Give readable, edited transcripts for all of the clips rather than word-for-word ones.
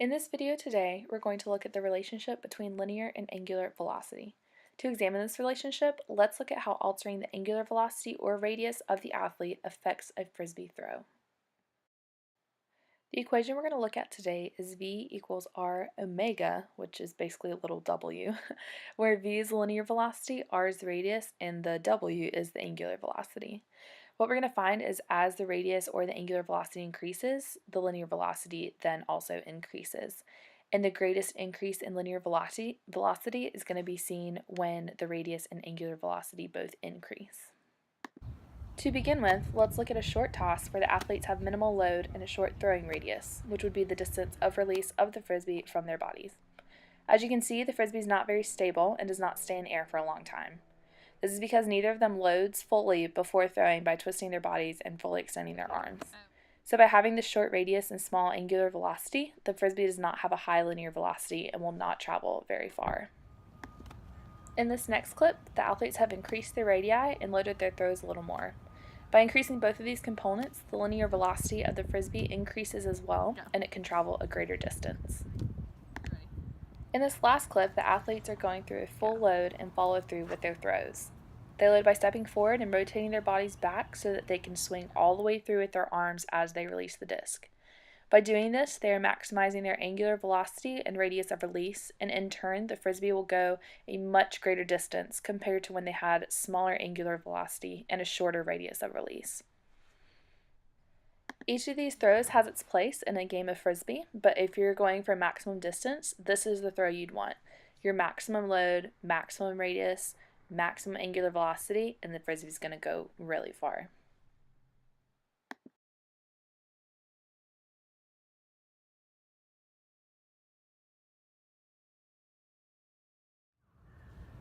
In this video today, we're going to look at the relationship between linear and angular velocity. To examine this relationship, let's look at how altering the angular velocity or radius of the athlete affects a frisbee throw. The equation we're going to look at today is V equals R omega, which is basically a little w, where V is the linear velocity, R is the radius, and the W is the angular velocity. What we're going to find is as the radius or the angular velocity increases, the linear velocity then also increases. And the greatest increase in linear velocity is going to be seen when the radius and angular velocity both increase. To begin with, let's look at a short toss where the athletes have minimal load and a short throwing radius, which would be the distance of release of the frisbee from their bodies. As you can see, the frisbee is not very stable and does not stay in air for a long time. This is because neither of them loads fully before throwing by twisting their bodies and fully extending their arms. So by having this short radius and small angular velocity, the frisbee does not have a high linear velocity and will not travel very far. In this next clip, the athletes have increased their radii and loaded their throws a little more. By increasing both of these components, the linear velocity of the frisbee increases as well, and it can travel a greater distance. In this last clip, the athletes are going through a full load and follow through with their throws. They load by stepping forward and rotating their bodies back so that they can swing all the way through with their arms as they release the disc. By doing this, they are maximizing their angular velocity and radius of release, and in turn, the frisbee will go a much greater distance compared to when they had smaller angular velocity and a shorter radius of release. Each of these throws has its place in a game of frisbee, but if you're going for maximum distance, this is the throw you'd want. Your maximum load, maximum radius, maximum angular velocity, and the frisbee's going to go really far.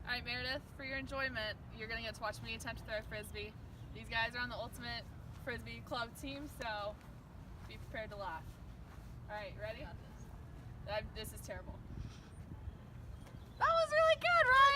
Alright, Meredith, for your enjoyment, you're going to get to watch me attempt to throw a frisbee. These guys are on the Ultimate Frisbee Club team, so be prepared to laugh. Alright, ready? This is terrible. That was really good, right?